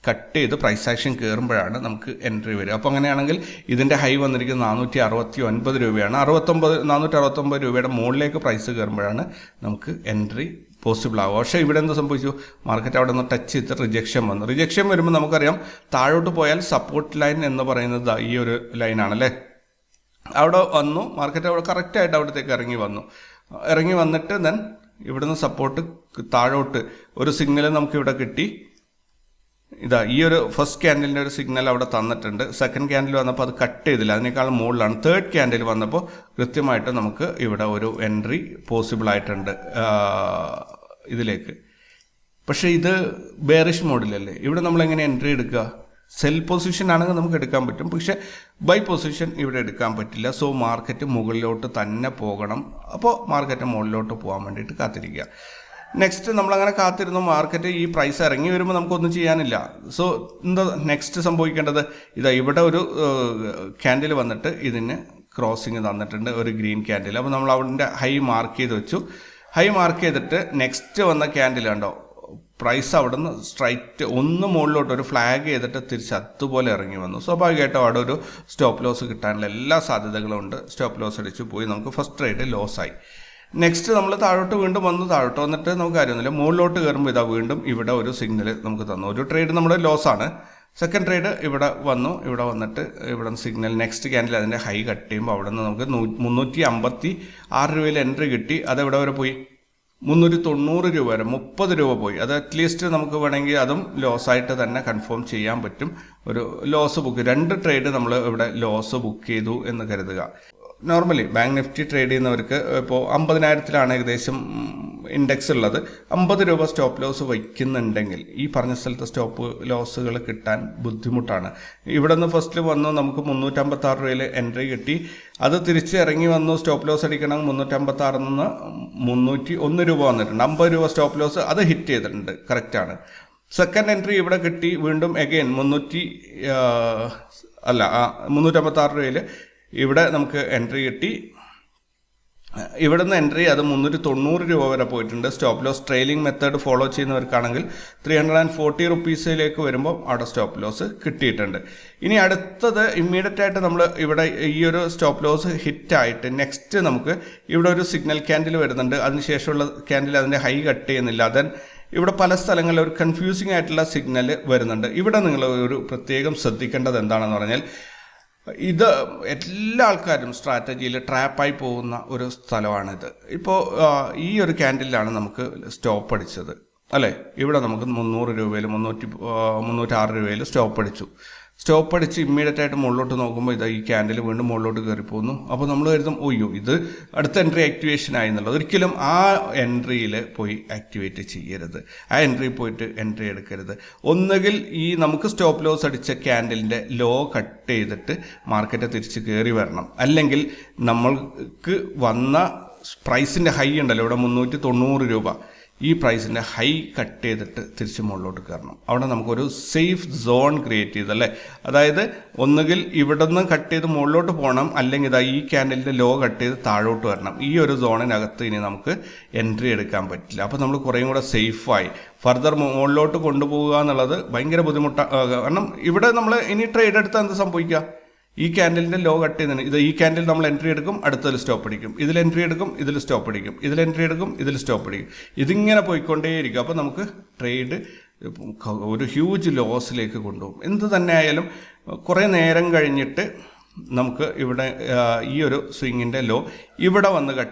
കട്ട് ചെയ്ത് പ്രൈസ് ആക്ഷൻ കയറുമ്പോഴാണ് നമുക്ക് എൻട്രി വരിക. അപ്പോൾ അങ്ങനെയാണെങ്കിൽ ഇതിൻ്റെ ഹൈ വന്നിരിക്കുന്നത് 469 രൂപയാണ്. 469 രൂപയുടെ മുകളിലേക്ക് പ്രൈസ് കയറുമ്പോഴാണ് നമുക്ക് എൻട്രി പോസിബിൾ ആകും. പക്ഷേ ഇവിടെ എന്ത് സംഭവിച്ചു, മാർക്കറ്റ് അവിടെ നിന്ന് ടച്ച് ചെയ്ത് റിജക്ഷൻ വന്നു. റിജക്ഷൻ വരുമ്പോൾ നമുക്കറിയാം താഴോട്ട് പോയാൽ സപ്പോർട്ട് ലൈൻ എന്ന് പറയുന്നത് ഈ ഒരു ലൈനാണല്ലേ. അവിടെ വന്നു, മാർക്കറ്റ് അവിടെ കറക്റ്റായിട്ട് അവിടത്തേക്ക് ഇറങ്ങി വന്നിട്ട് ദെൻ ഇവിടുന്ന് സപ്പോർട്ട് താഴോട്ട് ഒരു സിഗ്നൽ നമുക്ക് ഇവിടെ കിട്ടി. ഈ ഒരു ഫസ്റ്റ് ക്യാൻഡലിൻ്റെ ഒരു സിഗ്നൽ അവിടെ തന്നിട്ടുണ്ട്. സെക്കൻഡ് ക്യാൻഡിൽ വന്നപ്പോൾ അത് കട്ട് ചെയ്തില്ല, അതിനേക്കാൾ മുകളിലാണ്. തേർഡ് ക്യാൻഡിൽ വന്നപ്പോൾ കൃത്യമായിട്ട് നമുക്ക് ഇവിടെ ഒരു എൻട്രി പോസിബിൾ ആയിട്ടുണ്ട് ഇതിലേക്ക്. പക്ഷേ ഇത് ബെയറിഷ് മോഡിലല്ലേ, ഇവിടെ നമ്മൾ എങ്ങനെ എൻട്രി എടുക്കുക? സെൽ പൊസിഷൻ ആണെങ്കിൽ നമുക്ക് എടുക്കാൻ പറ്റും, പക്ഷേ ബൈ പൊസിഷൻ ഇവിടെ എടുക്കാൻ പറ്റില്ല. സോ മാർക്കറ്റ് മുകളിലോട്ട് തന്നെ പോകണം. അപ്പോൾ മാർക്കറ്റ് മുകളിലോട്ട് പോകാൻ വേണ്ടിയിട്ട് കാത്തിരിക്കുക. നെക്സ്റ്റ് നമ്മളങ്ങനെ കാത്തിരുന്നു. മാർക്കറ്റ് ഈ പ്രൈസ് ഇറങ്ങി വരുമ്പോൾ നമുക്കൊന്നും ചെയ്യാനില്ല. സോ എന്താ നെക്സ്റ്റ് സംഭവിക്കേണ്ടത്? ഇവിടെ ഒരു ക്യാൻഡിൽ വന്നിട്ട് ഇതിന് ക്രോസിങ് തന്നിട്ടുണ്ട്, ഒരു ഗ്രീൻ ക്യാൻഡിൽ. അപ്പോൾ നമ്മൾ അവിടെ ഹൈ മാർക്ക് ചെയ്ത് വെച്ചു. ഹൈ മാർക്ക് ചെയ്തിട്ട് നെക്സ്റ്റ് വന്ന ക്യാൻഡിൽ കണ്ടോ, പ്രൈസ് അവിടെ നിന്ന് സ്ട്രൈറ്റ് ഒന്ന് മുകളിലോട്ട് ഒരു ഫ്ലാഗ് ചെയ്തിട്ട് തിരിച്ച് അതുപോലെ ഇറങ്ങി വന്നു. സ്വാഭാവികമായിട്ടും അവിടെ ഒരു സ്റ്റോപ്പ് ലോസ് കിട്ടാനുള്ള എല്ലാ സാധ്യതകളും ഉണ്ട്. സ്റ്റോപ്പ് ലോസ് അടിച്ച് പോയി, നമുക്ക് ഫസ്റ്റ് ട്രേഡ് ലോസായി. നെക്സ്റ്റ് നമ്മൾ താഴോട്ട് വീണ്ടും വന്നു. താഴോട്ട് വന്നിട്ട് നമുക്ക് കാര്യമൊന്നുമില്ല. മുകളിലോട്ട് കയറുമ്പോൾ വീണ്ടും ഇവിടെ ഒരു സിഗ്നൽ നമുക്ക് തന്നു. ഒരു ട്രേഡ് നമ്മുടെ ലോസാണ്. സെക്കൻഡ് ട്രേഡ് ഇവിടെ വന്നിട്ട് ഇവിടെ സിഗ്നൽ നെക്സ്റ്റ് ക്യാൻഡിൽ അതിൻ്റെ ഹൈ കട്ട് ചെയ്യുമ്പോൾ അവിടെ നിന്ന് നമുക്ക് 356 രൂപയിൽ എൻട്രി കിട്ടി. അതെവിടെ വരെ പോയി? 390 രൂപ വരെ, 30 രൂപ പോയി. അത് അറ്റ്ലീസ്റ്റ് നമുക്ക് വേണമെങ്കിൽ അതും ലോസായിട്ട് തന്നെ കൺഫേം ചെയ്യാൻ പറ്റും. ഒരു ലോസ് ബുക്ക്, 2 ട്രേഡ് നമ്മൾ ഇവിടെ ലോസ് ബുക്ക് ചെയ്തു എന്ന് കരുതുക. നോർമലി ബാങ്ക് നിഫ്റ്റി ട്രേഡ് ചെയ്യുന്നവർക്ക് ഇപ്പോൾ 50,000-ലാണ് ഏകദേശം ഇൻഡെക്സ് ഉള്ളത്. 50 രൂപ സ്റ്റോപ്പ് ലോസ് വയ്ക്കുന്നുണ്ടെങ്കിൽ ഈ പറഞ്ഞ സ്ഥലത്ത് സ്റ്റോപ്പ് ലോസുകൾ കിട്ടാൻ ബുദ്ധിമുട്ടാണ്. ഇവിടെ നിന്ന് ഫസ്റ്റിൽ വന്നു, നമുക്ക് 356 രൂപയിൽ എൻട്രി കിട്ടി. അത് തിരിച്ച് ഇറങ്ങി വന്നു. സ്റ്റോപ്പ് ലോസ് അടിക്കണം 356 നിന്ന് 301 രൂപ വന്നിട്ടുണ്ട്. 50 രൂപ സ്റ്റോപ്പ് ലോസ് അത് ഹിറ്റ് ചെയ്തിട്ടുണ്ട്, കറക്റ്റാണ്. സെക്കൻഡ് എൻട്രി ഇവിടെ കിട്ടി. വീണ്ടും അഗെയിൻ 356 രൂപയിൽ ഇവിടെ നമുക്ക് എൻട്രി കിട്ടി. ഇവിടെ നിന്ന് എൻട്രി അത് 390 രൂപ വരെ പോയിട്ടുണ്ട്. Stop loss trailing method follow ചെയ്യുന്നവർക്കാണെങ്കിൽ 340 റുപ്പീസിലേക്ക് വരുമ്പോൾ അവിടെ സ്റ്റോപ്പ് ലോസ് കിട്ടിയിട്ടുണ്ട്. ഇനി അടുത്തത് ഇമ്മീഡിയറ്റ് ആയിട്ട് നമ്മൾ ഇവിടെ ഈ ഒരു സ്റ്റോപ്പ് ലോസ് ഹിറ്റായിട്ട് നെക്സ്റ്റ് നമുക്ക് ഇവിടെ ഒരു സിഗ്നൽ ക്യാൻഡിൽ വരുന്നുണ്ട്. അതിനുശേഷമുള്ള ക്യാൻഡിൽ അതിൻ്റെ ഹൈ കട്ട് ചെയ്യുന്നില്ല. ദെൻ ഇവിടെ പല സ്ഥലങ്ങളിൽ ഒരു കൺഫ്യൂസിംഗ് ആയിട്ടുള്ള സിഗ്നൽ വരുന്നുണ്ട്. ഇവിടെ നിങ്ങൾ ഒരു പ്രത്യേകം ശ്രദ്ധിക്കേണ്ടത് എന്താണെന്ന് പറഞ്ഞാൽ, ഇത് എല്ലാ ആൾക്കാരും സ്ട്രാറ്റജിയിൽ ട്രാപ്പായി പോകുന്ന ഒരു സ്ഥലമാണിത്. ഇപ്പോൾ ഈ ഒരു ക്യാൻഡിലാണ് നമുക്ക് സ്റ്റോപ്പ് അടിച്ചത് അല്ലേ. ഇവിടെ നമുക്ക് 300 രൂപയിൽ 306 രൂപയിൽ സ്റ്റോപ്പ് അടിച്ചു. സ്റ്റോപ്പ് അടിച്ച് ഇമ്മീഡിയറ്റ് ആയിട്ട് മുകളിലോട്ട് നോക്കുമ്പോൾ ഈ ക്യാൻഡിൽ വീണ്ടും മുകളിലോട്ട് കയറി പോകുന്നു. അപ്പോൾ നമ്മൾ കരുതും ഒയ്യോ ഇത് അടുത്ത എൻട്രി ആക്ടിവേഷൻ ആയി എന്നുള്ളത്. ഒരിക്കലും ആ എൻട്രിയിൽ പോയി ആക്ടിവേറ്റ് ചെയ്യരുത്. ആ എൻട്രി പോയിട്ട് എൻട്രി എടുക്കരുത്. ഒന്നുകിൽ ഈ നമുക്ക് സ്റ്റോപ്പ് ലോസ് അടിച്ച ക്യാൻഡിലിൻ്റെ ലോ കട്ട് ചെയ്തിട്ട് മാർക്കറ്റ് തിരിച്ച് കയറി വരണം. അല്ലെങ്കിൽ നമ്മൾക്ക് വന്ന പ്രൈസിൻ്റെ ഹൈ ഉണ്ടല്ലോ ഇവിടെ 390 രൂപ, ഈ പ്രൈസിൻ്റെ ഹൈ കട്ട് ചെയ്തിട്ട് തിരിച്ച് മുകളിലോട്ട് കയറണം. അവിടെ നമുക്കൊരു സേഫ് സോൺ ക്രിയേറ്റ് ചെയ്തല്ലേ. അതായത് ഒന്നുകിൽ ഇവിടെ നിന്ന് കട്ട് ചെയ്ത് മുകളിലോട്ട് പോകണം, അല്ലെങ്കിൽ ഈ ക്യാൻഡലിൻ്റെ ലോ കട്ട് ചെയ്ത് താഴോട്ട് വരണം. ഈ ഒരു സോണിനകത്ത് ഇനി നമുക്ക് എൻട്രി എടുക്കാൻ പറ്റില്ല. അപ്പോൾ നമ്മൾ കുറേയും കൂടെ സേഫായി ഫർദർ മുകളിലോട്ട് കൊണ്ടുപോകുക എന്നുള്ളത് ഭയങ്കര ബുദ്ധിമുട്ടാണ്. കാരണം ഇവിടെ നമ്മൾ ഇനി ട്രേഡ് എടുത്താൽ എന്ത് സംഭവിക്കുക? ഈ ക്യാൻഡലിൻ്റെ ലോ കട്ട് ചെയ്യുന്നതിന് ഈ ക്യാൻഡിൽ നമ്മൾ എൻട്രി എടുക്കും, അടുത്തതിൽ സ്റ്റോപ്പ് അടിക്കും, ഇതിൽ എൻട്രി എടുക്കും, ഇതിൽ സ്റ്റോപ്പ് അടിക്കും, ഇതിൽ എൻട്രി എടുക്കും, ഇതിൽ സ്റ്റോപ്പ് അടിക്കും. ഇതിങ്ങനെ പോയിക്കൊണ്ടേയിരിക്കും. അപ്പോൾ നമുക്ക് ട്രേഡ് ഒരു ഹ്യൂജ് ലോസിലേക്ക് കൊണ്ടുപോകും. എന്ത് തന്നെ ആയാലും കുറേ നേരം കഴിഞ്ഞിട്ട് നമുക്ക് ഇവിടെ ഈ ഒരു സ്വിങ്ങിൻ്റെ ലോ ഇവിടെ വന്ന്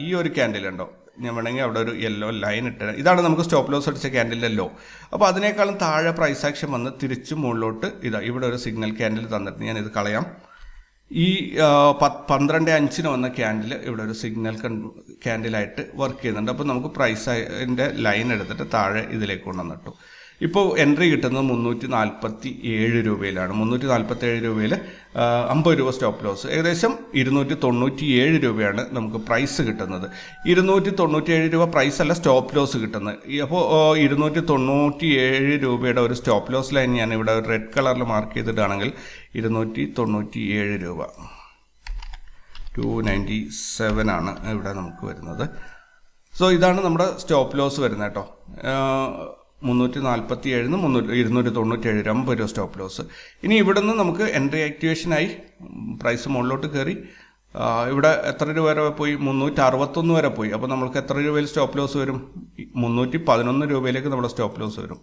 ഈ ഒരു ക്യാൻഡിലുണ്ടോ, ഞാൻ വേണമെങ്കിൽ അവിടെ ഒരു യെല്ലോ ലൈൻ ഇട്ട്, ഇതാണ് നമുക്ക് സ്റ്റോപ്പ് ലോസ് അടിച്ച ക്യാൻഡിലിൻ്റെ ലോ. അപ്പോൾ അതിനേക്കാളും താഴെ പ്രൈസ് ആക്ഷൻ വന്ന് തിരിച്ച് മുകളിലോട്ട് ഇവിടെ ഒരു സിഗ്നൽ ക്യാൻഡിൽ തന്നിട്ട് ഞാനിത് കളയാം. ഈ 12:05 വന്ന ക്യാൻഡിൽ ഇവിടെ ഒരു സിഗ്നൽ ക്യാൻഡിലായിട്ട് വർക്ക് ചെയ്യുന്നുണ്ട്. അപ്പോൾ നമുക്ക് പ്രൈസിൻ്റെ ലൈൻ എടുത്തിട്ട് താഴെ ഇതിലേക്ക് കൊണ്ടുവന്നിട്ടു. ഇപ്പോൾ എൻട്രി കിട്ടുന്നത് 347 രൂപയിലാണ്. 347 രൂപയിൽ 50 രൂപ സ്റ്റോപ്പ് ലോസ്, ഏകദേശം 297 രൂപയാണ് നമുക്ക് പ്രൈസ് കിട്ടുന്നത്. 297 രൂപ പ്രൈസ് അല്ല സ്റ്റോപ്പ് ലോസ് കിട്ടുന്നത്. അപ്പോൾ 297 രൂപയുടെ ഒരു സ്റ്റോപ്പ് ലോസ് ലൈൻ ഞാൻ ഇവിടെ റെഡ് കളറിൽ മാർക്ക് ചെയ്തിട്ടാണെങ്കിൽ 297 രൂപ 297 ആണ് ഇവിടെ നമുക്ക് വരുന്നത്. സോ ഇതാണ് നമ്മുടെ സ്റ്റോപ്പ് ലോസ് വരുന്നത് കേട്ടോ. 347 297 50 രൂപ സ്റ്റോപ്പ് ലോസ്. ഇനി ഇവിടെ നിന്ന് നമുക്ക് എൻട്രി ആക്ടിവേഷനായി പ്രൈസ് മുകളിലോട്ട് കയറി ഇവിടെ എത്ര രൂപ വരെ പോയി? 361 വരെ പോയി. അപ്പോൾ നമ്മൾക്ക് എത്ര രൂപയിൽ സ്റ്റോപ്പ് ലോസ് വരും? 311 രൂപയിലേക്ക് നമ്മുടെ സ്റ്റോപ്പ് ലോസ് വരും.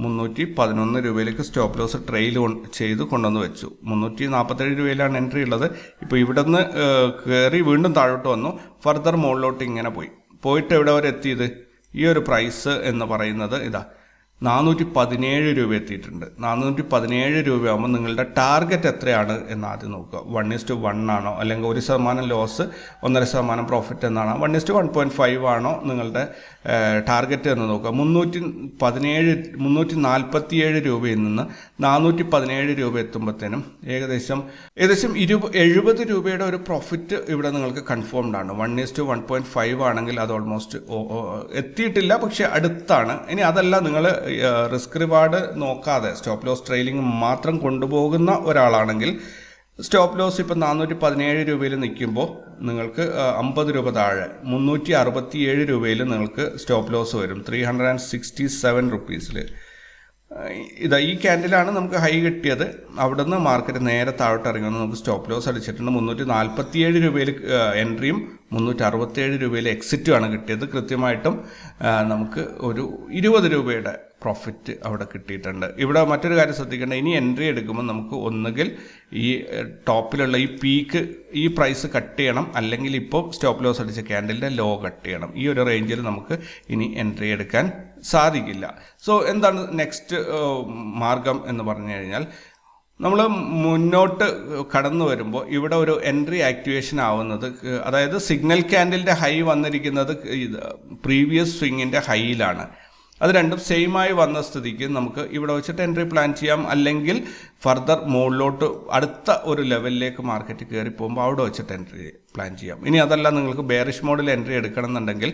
311 രൂപയിലേക്ക് സ്റ്റോപ്പ് ലോസ് ട്രെയിൽ ചെയ്ത് കൊണ്ടുവന്ന് വെച്ചു. 347 രൂപയിലാണ് എൻട്രി ഉള്ളത്. ഇപ്പോൾ ഇവിടെ നിന്ന് കയറി വീണ്ടും താഴോട്ട് വന്നു, ഫർദർ മുകളിലോട്ട് ഇങ്ങനെ പോയിട്ട് എവിടെ വരെ എത്തിയത്? ഈ ഒരു പ്രൈസ് എന്ന് പറയുന്നത് ഇതാ 417 രൂപ എത്തിയിട്ടുണ്ട്. 417 രൂപയാകുമ്പോൾ നിങ്ങളുടെ ടാർഗറ്റ് എത്രയാണ് എന്ന് ആദ്യം നോക്കുക. 1:1 ആണോ, അല്ലെങ്കിൽ 1% ലോസ് 1.5% പ്രോഫിറ്റ് എന്നാണോ, 1:1.5 ആണോ നിങ്ങളുടെ ടാർഗറ്റ് എന്ന് നോക്കുക. 347 രൂപയിൽ നിന്ന് 417 രൂപ എത്തുമ്പോഴത്തേനും ഏകദേശം 70 രൂപയുടെ ഒരു പ്രോഫിറ്റ് ഇവിടെ നിങ്ങൾക്ക് കൺഫേംഡ് ആണ്. 1:1.5 ആണെങ്കിൽ അത് ഓൾമോസ്റ്റ് എത്തിയിട്ടില്ല, പക്ഷെ അടുത്താണ്. ഇനി അതല്ല, നിങ്ങൾ റിസ്ക് റിവാർഡ് നോക്കാതെ സ്റ്റോപ്പ് ലോസ് ട്രെയിലിംഗ് മാത്രം കൊണ്ടുപോകുന്ന ഒരാളാണെങ്കിൽ സ്റ്റോപ്പ് ലോസ് ഇപ്പം 417 രൂപയിൽ നിൽക്കുമ്പോൾ നിങ്ങൾക്ക് 50 രൂപ താഴെ 367 രൂപയിൽ നിങ്ങൾക്ക് സ്റ്റോപ്പ് ലോസ് വരും. 367 റുപ്പീസിൽ. ഇതാ ഈ ക്യാൻഡിലാണ് നമുക്ക് ഹൈ കിട്ടിയത്. അവിടെ നിന്ന് മാർക്കറ്റ് നേരെ താഴോട്ട് ഇറങ്ങുന്നത് നമുക്ക് സ്റ്റോപ്പ് ലോസ് അടിച്ചിട്ടുണ്ട്. 347 രൂപയിൽ എൻട്രിയും 367 രൂപയിൽ എക്സിറ്റുമാണ് കിട്ടിയത്. കൃത്യമായിട്ടും നമുക്ക് ഒരു 20 രൂപയുടെ പ്രോഫിറ്റ് അവിടെ കിട്ടിയിട്ടുണ്ട്. ഇവിടെ മറ്റൊരു കാര്യം ശ്രദ്ധിക്കേണ്ട, ഇനി എൻട്രി എടുക്കുമ്പോൾ നമുക്ക് ഒന്നുകിൽ ഈ ടോപ്പിലുള്ള ഈ പീക്ക്, ഈ പ്രൈസ് കട്ട് ചെയ്യണം, അല്ലെങ്കിൽ ഇപ്പോൾ സ്റ്റോപ്പ് ലോസ് അടിച്ച ക്യാൻഡലിൻ്റെ ലോ കട്ട് ചെയ്യണം. ഈ ഒരു റേഞ്ചിൽ നമുക്ക് ഇനി എൻട്രി എടുക്കാൻ സാധിക്കില്ല. സോ എന്താണ് നെക്സ്റ്റ് മാർഗം എന്ന് പറഞ്ഞു കഴിഞ്ഞാൽ, നമ്മൾ മുന്നോട്ട് കടന്നു വരുമ്പോൾ ഇവിടെ ഒരു എൻട്രി ആക്ടിവേഷൻ ആവുന്നത്, അതായത് സിഗ്നൽ ക്യാൻഡലിൻ്റെ ഹൈ വന്നിരിക്കുന്നത് പ്രീവിയസ് സ്വിങ്ങിൻ്റെ ഹൈയിലാണ്. അത് രണ്ടും സെയിമായി വന്ന സ്ഥിതിക്ക് നമുക്ക് ഇവിടെ വെച്ചിട്ട് എൻട്രി പ്ലാൻ ചെയ്യാം, അല്ലെങ്കിൽ ഫർദർ മുകളിലോട്ട് അടുത്ത ഒരു ലെവലിലേക്ക് മാർക്കറ്റ് കയറി പോകുമ്പോൾ അവിടെ വെച്ചിട്ട് എൻട്രി പ്ലാൻ ചെയ്യാം. ഇനി അതല്ല, നിങ്ങൾക്ക് ബെയറിഷ് മോഡിൽ എൻട്രി എടുക്കണം എന്നുണ്ടെങ്കിൽ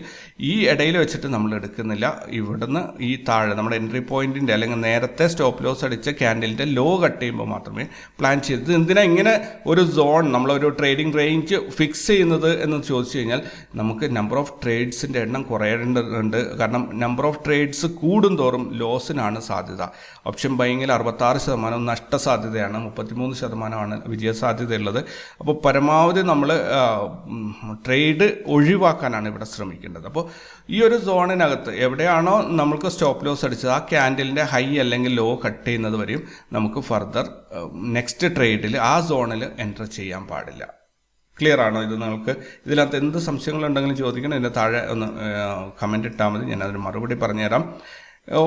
ഈ ഇടയിൽ വെച്ചിട്ട് നമ്മൾ എടുക്കുന്നില്ല. ഇവിടുന്ന് ഈ താഴെ നമ്മുടെ എൻട്രി പോയിന്റിൻ്റെ അല്ലെങ്കിൽ നേരത്തെ സ്റ്റോപ്പ് ലോസ് അടിച്ച ക്യാൻഡലിൻ്റെ ലോ കട്ട് ചെയ്യുമ്പോൾ മാത്രമേ പ്ലാൻ ചെയ്തത്. എന്തിനാ ഇങ്ങനെ ഒരു സോൺ, നമ്മളൊരു ട്രേഡിംഗ് റേഞ്ച് ഫിക്സ് ചെയ്യുന്നത് എന്ന് ചോദിച്ചു കഴിഞ്ഞാൽ, നമുക്ക് നമ്പർ ഓഫ് ട്രേഡ്സിൻ്റെ എണ്ണം കുറയേണ്ടതുണ്ട്. കാരണം നമ്പർ ഓഫ് ട്രേഡ്സ് കൂടും തോറും ലോസിനാണ് സാധ്യത. ഓപ്ഷൻ ബൈങ്ങിൽ 66% നഷ്ടസാധ്യതയാണ്, 33% വിജയസാധ്യതയുള്ളത്. അപ്പോൾ പരമാവധി നമ്മൾ ട്രേഡ് ഒഴിവാക്കാനാണ് ഇവിടെ ശ്രമിക്കേണ്ടത്. അപ്പോൾ ഈ ഒരു സോണിനകത്ത് എവിടെയാണോ നമ്മൾക്ക് സ്റ്റോപ്പ് ലോസ് അടിച്ചത്, ആ ക്യാൻഡലിൻ്റെ ഹൈ അല്ലെങ്കിൽ ലോ കട്ട് ചെയ്യുന്നത് വരെയും നമുക്ക് ഫർദർ നെക്സ്റ്റ് ട്രേഡിൽ ആ സോണിൽ എൻ്റർ ചെയ്യാൻ പാടില്ല. ക്ലിയർ ആണോ? ഇത് നിങ്ങൾക്ക് ഇതിനകത്ത് എന്ത് സംശയങ്ങളുണ്ടെങ്കിലും ചോദിക്കണം. ഇതിൻ്റെ താഴെ ഒന്ന് കമൻ്റ് ഇട്ടാൽ മതി, ഞാനതിന് മറുപടി പറഞ്ഞുതരാം.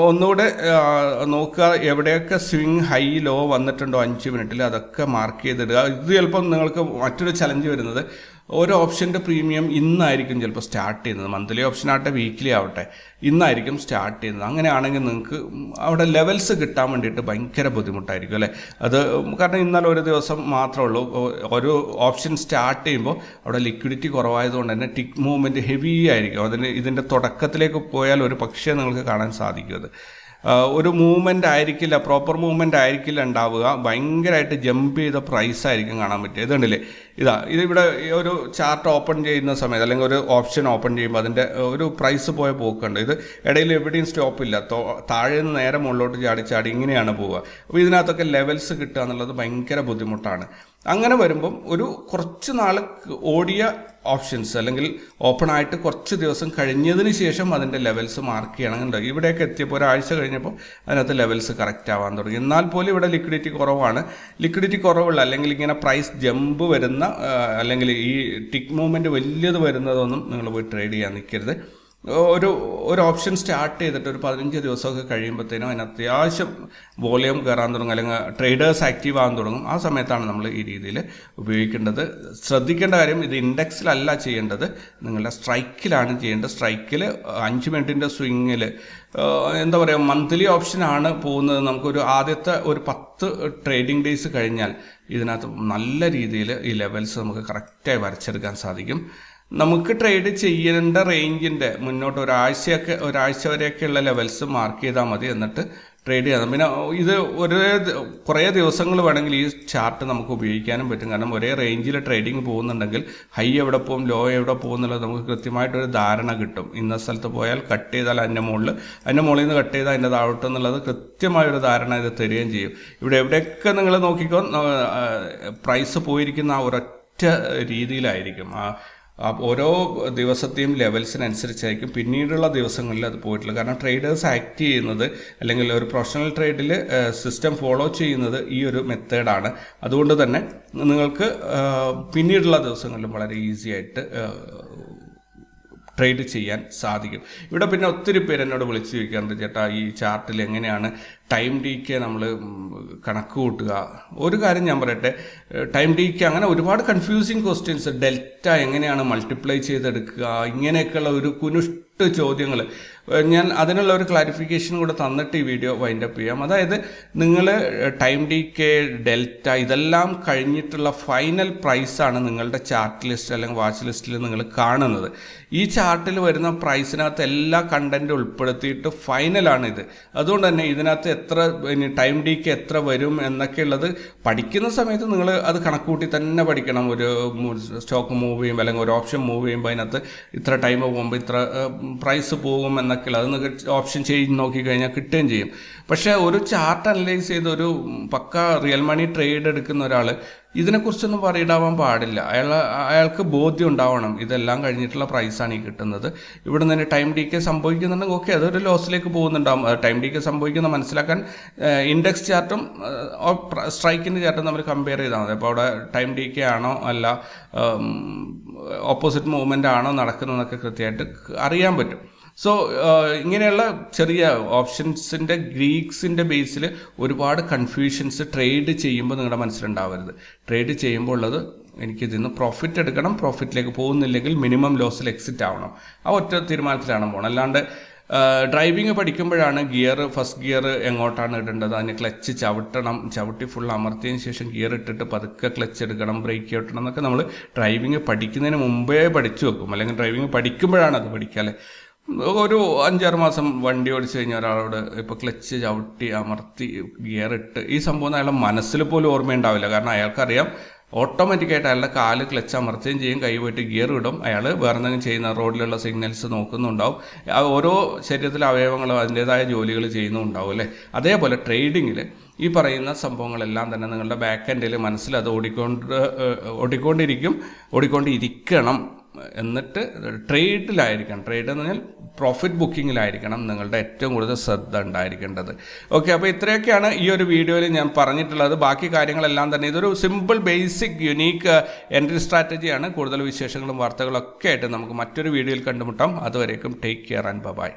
ഒന്നുകൂടെ നോക്കുക, എവിടെയൊക്കെ സ്വിങ് ഹൈ ലോ വന്നിട്ടുണ്ടോ 5 മിനിറ്റിൽ അതൊക്കെ മാർക്ക് ചെയ്തിടുക. ഇത് ചിലപ്പം നിങ്ങൾക്ക് മറ്റൊരു ചലഞ്ച് വരുന്നത്, ഓരോ ഓപ്ഷൻ്റെ പ്രീമിയം ഇന്നായിരിക്കും ചിലപ്പോൾ സ്റ്റാർട്ട് ചെയ്യുന്നത്. മന്ത്ലി ഓപ്ഷൻ ആവട്ടെ, വീക്ക്ലി ആവട്ടെ, ഇന്നായിരിക്കും സ്റ്റാർട്ട് ചെയ്യുന്നത്. അങ്ങനെയാണെങ്കിൽ നിങ്ങൾക്ക് അവിടെ ലെവൽസ് കിട്ടാൻ വേണ്ടിയിട്ട് ഭയങ്കര ബുദ്ധിമുട്ടായിരിക്കും അല്ലേ. അത് കാരണം ഇന്നലെ ഒരു ദിവസം മാത്രമേ ഉള്ളൂ. ഒരു ഓപ്ഷൻ സ്റ്റാർട്ട് ചെയ്യുമ്പോൾ അവിടെ ലിക്വിഡിറ്റി കുറവായതുകൊണ്ട് തന്നെ ടിക്ക് മൂവ്മെൻറ്റ് ഹെവി ആയിരിക്കും. ഇതിൻ്റെ തുടക്കത്തിലേക്ക് പോയാൽ ഒരു പക്ഷേ നിങ്ങൾക്ക് കാണാൻ സാധിക്കും. അത് ഒരു മൂവ്മെൻ്റ് ആയിരിക്കില്ല, പ്രോപ്പർ മൂവ്മെൻ്റ് ആയിരിക്കില്ല ഉണ്ടാവുക. ഭയങ്കരമായിട്ട് ജമ്പ് ചെയ്ത പ്രൈസ് ആയിരിക്കും കാണാൻ പറ്റുക. ഇത് കണ്ടില്ലേ, ഇതിവിടെ ഒരു ചാർട്ട് ഓപ്പൺ ചെയ്യുന്ന സമയത്ത് അല്ലെങ്കിൽ ഒരു ഓപ്ഷൻ ഓപ്പൺ ചെയ്യുമ്പോൾ അതിൻ്റെ ഒരു പ്രൈസ് പോയ പോക്കുണ്ട്. ഇത് ഇടയിൽ എവിടെയും സ്റ്റോപ്പില്ല, താഴെ നിന്ന് നേരെ മുകളിലോട്ട് ചാടി ഇങ്ങനെയാണ് പോവുക. അപ്പോൾ ഇതിനകത്തൊക്കെ ലെവൽസ് കിട്ടുക എന്നുള്ളത് ഭയങ്കര ബുദ്ധിമുട്ടാണ്. അങ്ങനെ വരുമ്പം ഒരു കുറച്ച് നാൾ ഓടിയ ഓപ്ഷൻസ് അല്ലെങ്കിൽ ഓപ്പൺ ആയിട്ട് കുറച്ച് ദിവസം കഴിഞ്ഞതിന് ശേഷം അതിൻ്റെ ലെവൽസ് മാർക്ക് ചെയ്യണമെന്നുണ്ട്. ഇവിടെയൊക്കെ എത്തിയപ്പോൾ ഒരാഴ്ച കഴിഞ്ഞപ്പോൾ അതിനകത്ത് ലെവൽസ് കറക്റ്റ് ആവാൻ തുടങ്ങി. എന്നാൽ പോലും ഇവിടെ ലിക്വിഡിറ്റി കുറവാണ്. ലിക്വിഡിറ്റി കുറവുള്ള അല്ലെങ്കിൽ ഇങ്ങനെ പ്രൈസ് ജമ്പ് വരുന്ന അല്ലെങ്കിൽ ഈ ടിക്ക് മൂവ്മെൻറ്റ് വലിയത് വരുന്നതൊന്നും നിങ്ങൾ പോയി ട്രേഡ് ചെയ്യാൻ നിൽക്കരുത്. ഒരു ഓപ്ഷൻ സ്റ്റാർട്ട് ചെയ്തിട്ട് ഒരു 15 ദിവസമൊക്കെ കഴിയുമ്പോഴത്തേനും അതിന് അത്യാവശ്യം വോളിയം കയറാൻ തുടങ്ങും, അല്ലെങ്കിൽ ട്രേഡേഴ്സ് ആക്റ്റീവ് ആകാൻ തുടങ്ങും. ആ സമയത്താണ് നമ്മൾ ഈ രീതിയിൽ ഉപയോഗിക്കേണ്ടത്. ശ്രദ്ധിക്കേണ്ട കാര്യം, ഇത് ഇൻഡെക്സിലല്ല ചെയ്യേണ്ടത്, നിങ്ങളുടെ സ്ട്രൈക്കിലാണ് ചെയ്യേണ്ടത്. സ്ട്രൈക്കിൽ 5 മിനിറ്റിൻ്റെ സ്വിങ്ങിൽ എന്താ പറയുക, മന്ത്ലി ഓപ്ഷനാണ് പോകുന്നത്. നമുക്കൊരു ആദ്യത്തെ ഒരു 10 ട്രേഡിംഗ് ഡേയ്സ് കഴിഞ്ഞാൽ ഇതിനകത്ത് നല്ല രീതിയിൽ ഈ ലെവൽസ് നമുക്ക് കറക്റ്റായി വരച്ചെടുക്കാൻ സാധിക്കും. നമുക്ക് ട്രേഡ് ചെയ്യേണ്ട റേഞ്ചിൻ്റെ മുന്നോട്ട് ഒരാഴ്ച വരെയൊക്കെയുള്ള ലെവൽസ് മാർക്ക് ചെയ്താൽ മതി. എന്നിട്ട് ട്രേഡ് ചെയ്യാം. പിന്നെ ഇത് കുറേ ദിവസങ്ങൾ വേണമെങ്കിൽ ഈ ചാർട്ട് നമുക്ക് ഉപയോഗിക്കാനും പറ്റും. കാരണം ഒരേ റേഞ്ചിൽ ട്രേഡിങ് പോകുന്നുണ്ടെങ്കിൽ ഹൈ എവിടെ പോകും, ലോ എവിടെ പോകും എന്നുള്ളത് നമുക്ക് കൃത്യമായിട്ടൊരു ധാരണ കിട്ടും. ഇന്ന സ്ഥലത്ത് പോയാൽ കട്ട് ചെയ്താൽ അതിൻ്റെ മുകളിൽ നിന്ന് കട്ട് ചെയ്താൽ അതിൻ്റെ താഴോട്ട് എന്നുള്ളത് കൃത്യമായൊരു ധാരണ ഇത് തരികയും ചെയ്യും. ഇവിടെ എവിടെയൊക്കെ നിങ്ങൾ നോക്കിക്കോ, പ്രൈസ് പോയിരിക്കുന്ന ആ ഒരൊറ്റ ഒറ്റ രീതിയിലായിരിക്കും. ഓരോ ദിവസത്തെയും ലെവൽസിനനുസരിച്ചായിരിക്കും പിന്നീടുള്ള ദിവസങ്ങളിൽ അത് പോയിട്ടുള്ളത്. കാരണം ട്രേഡേഴ്സ് ആക്ട് ചെയ്യുന്നത് അല്ലെങ്കിൽ ഒരു പ്രൊഫഷണൽ ട്രേഡിൽ സിസ്റ്റം ഫോളോ ചെയ്യുന്നത് ഈ ഒരു മെത്തേഡാണ്. അതുകൊണ്ട് തന്നെ നിങ്ങൾക്ക് പിന്നീടുള്ള ദിവസങ്ങളിലും വളരെ ഈസി ആയിട്ട് ട്രേഡ് ചെയ്യാൻ സാധിക്കും. ഇവിടെ പിന്നെ ഒത്തിരി പേര് എന്നോട് വിളിച്ച് ചോദിക്കാറുണ്ട്, ചേട്ടാ ഈ ചാർട്ടിൽ എങ്ങനെയാണ് ടൈം ഡിക്ക് നമ്മൾ കണക്ക് കൂട്ടുക. ഒരു കാര്യം ഞാൻ പറയട്ടെ, ടൈം ഡിക്ക് അങ്ങനെ ഒരുപാട് കൺഫ്യൂസിങ് ക്വസ്റ്റ്യൻസ്, ഡെൽറ്റ എങ്ങനെയാണ് മൾട്ടിപ്ലൈ ചെയ്തെടുക്കുക, ഇങ്ങനെയൊക്കെയുള്ള ഒരു കുനുഷ്ട് ചോദ്യങ്ങൾ, ഞാൻ അതിനുള്ള ഒരു ക്ലാരിഫിക്കേഷൻ കൂടെ തന്നിട്ട് ഈ വീഡിയോ വൈൻഡപ്പ് ചെയ്യാം. അതായത് നിങ്ങൾ ടൈം ഡിക്ക്, ഡെൽറ്റ ഇതെല്ലാം കഴിഞ്ഞിട്ടുള്ള ഫൈനൽ പ്രൈസാണ് നിങ്ങളുടെ ചാർട്ട് ലിസ്റ്റ് അല്ലെങ്കിൽ വാച്ച് ലിസ്റ്റിൽ നിങ്ങൾ കാണുന്നത്. ഈ ചാർട്ടിൽ വരുന്ന പ്രൈസിനകത്ത് എല്ലാ കണ്ടൻറ്റും ഉൾപ്പെടുത്തിയിട്ട് ഫൈനലാണ് ഇത്. അതുകൊണ്ട് തന്നെ ഇതിനകത്ത് എത്ര ടൈം ഡിക്ക് എത്ര വരും എന്നൊക്കെ ഉള്ളത് പഠിക്കുന്ന സമയത്ത് നിങ്ങൾ അത് കണക്കൂട്ടി തന്നെ പഠിക്കണം. ഒരു സ്റ്റോക്ക് മൂവ് ചെയ്യുമ്പോൾ അല്ലെങ്കിൽ ഒരു ഓപ്ഷൻ മൂവ് ചെയ്യുമ്പോൾ അതിനകത്ത് ഇത്ര ടൈം പോകുമ്പോൾ ഇത്ര പ്രൈസ് പോകും എന്നൊക്കെയുള്ള അത് നിങ്ങൾക്ക് ഓപ്ഷൻ ചെയ്ത് നോക്കിക്കഴിഞ്ഞാൽ കിട്ടുകയും ചെയ്യും. പക്ഷേ ഒരു ചാർട്ട് അനലൈസ് ചെയ്ത് ഒരു പക്ക റിയൽ മണി ട്രേഡ് എടുക്കുന്ന ഒരാൾ ഇതിനെക്കുറിച്ചൊന്നും പറയിടാവാൻ പാടില്ല. അയാൾക്ക് ബോധ്യം ഉണ്ടാവണം ഇതെല്ലാം കഴിഞ്ഞിട്ടുള്ള പ്രൈസാണ് ഈ കിട്ടുന്നത്. ഇവിടെ നിന്ന് ടൈം ഡിക്ക് സംഭവിക്കുന്നുണ്ടെങ്കിൽ ഓക്കെ, അതൊരു ലോസിലേക്ക് പോകുന്നുണ്ടാവും. ടൈം ഡിക്ക് സംഭവിക്കുന്ന മനസ്സിലാക്കാൻ ഇൻഡെക്സ് ചാർട്ടും സ്ട്രൈക്കിൻ്റെ ചാർട്ടും നമ്മൾ കമ്പയർ ചെയ്താൽ മതി. അപ്പോൾ അവിടെ ടൈം ഡിക്ക് ആണോ അല്ല ഓപ്പോസിറ്റ് മൂവ്മെൻ്റ് ആണോ നടക്കുന്നതെന്നൊക്കെ കൃത്യമായിട്ട് അറിയാൻ പറ്റും. സോ ഇങ്ങനെയുള്ള ചെറിയ ഓപ്ഷൻസിൻ്റെ ഗ്രീക്സിൻ്റെ ബേസിൽ ഒരുപാട് കൺഫ്യൂഷൻസ് ട്രേഡ് ചെയ്യുമ്പോൾ നിങ്ങളുടെ മനസ്സിലുണ്ടാവരുത്. ട്രേഡ് ചെയ്യുമ്പോൾ ഉള്ളത് എനിക്കിതിൽ നിന്ന് പ്രോഫിറ്റ് എടുക്കണം, പ്രോഫിറ്റിലേക്ക് പോകുന്നില്ലെങ്കിൽ മിനിമം ലോസിൽ എക്സിറ്റ് ആവണം. ആ ഒറ്റ തീരുമാനത്തിലാണ് പോകണം. അല്ലാണ്ട് ഡ്രൈവിങ് പഠിക്കുമ്പോഴാണ് ഫസ്റ്റ് ഗിയർ എങ്ങോട്ടാണ് ഇടേണ്ടത്, അതിന് ക്ലച്ച് ചവിട്ടി ഫുൾ അമർത്തിയതിന് ശേഷം ഗിയർ ഇട്ടിട്ട് പതുക്കെ ക്ലച്ച് എടുക്കണം, ബ്രേക്ക് ചവിട്ടണം എന്നൊക്കെ നമ്മൾ ഡ്രൈവിങ് പഠിക്കുന്നതിന് മുമ്പേ പഠിച്ചു വെക്കും. അല്ലെങ്കിൽ ഡ്രൈവിങ് പഠിക്കുമ്പോഴാണ് അത് പഠിക്കാല്ലേ. ഒരു 5-6 മാസം വണ്ടി ഓടിച്ചു കഴിഞ്ഞാൽ ഒരാളോട് ഇപ്പോൾ ക്ലച്ച് ചവിട്ടി അമർത്തി ഗിയർ ഇട്ട് ഈ സംഭവം അയാളുടെ മനസ്സിൽ പോലും ഓർമ്മയുണ്ടാവില്ല. കാരണം അയാൾക്കറിയാം ഓട്ടോമാറ്റിക്കായിട്ട് അയാളുടെ കാല് ക്ലച്ച് അമർത്തുകയും ചെയ്യും, കൈ പോയിട്ട് ഗിയർ ഇടും, അയാൾ വേറെ എന്തെങ്കിലും ചെയ്യുന്ന റോഡിലുള്ള സിഗ്നൽസ് നോക്കുന്നുണ്ടാവും. ഓരോ ശരീരത്തിലെ അവയവങ്ങളും അതിൻ്റേതായ ജോലികൾ ചെയ്യുന്നുണ്ടാവും അല്ലേ. അതേപോലെ ട്രേഡിങ്ങിൽ ഈ പറയുന്ന സംഭവങ്ങളെല്ലാം തന്നെ നിങ്ങളുടെ ബാക്ക് എൻഡിൽ മനസ്സിൽ അത് ഓടിക്കൊണ്ടിരിക്കണം. എന്നിട്ട് ട്രേഡിലായിരിക്കണം. ട്രേഡ് എന്ന് പറഞ്ഞാൽ പ്രോഫിറ്റ് ബുക്കിങ്ങിലായിരിക്കണം നിങ്ങളുടെ ഏറ്റവും കൂടുതൽ ശ്രദ്ധ ഉണ്ടായിരിക്കേണ്ടത്. ഓക്കെ, അപ്പോൾ ഇത്രയൊക്കെയാണ് ഈ ഒരു വീഡിയോയിൽ ഞാൻ പറഞ്ഞിട്ടുള്ളത്. ബാക്കി കാര്യങ്ങളെല്ലാം തന്നെ ഇതൊരു സിമ്പിൾ ബേസിക് യുണീക്ക് എൻട്രി സ്ട്രാറ്റജിയാണ്. കൂടുതൽ വിശേഷങ്ങളും വാർത്തകളൊക്കെ ആയിട്ട് നമുക്ക് മറ്റൊരു വീഡിയോയിൽ കണ്ടുമുട്ടാം. അതുവരേക്കും ടേക്ക് കെയർ ആൻഡ് ബൈ.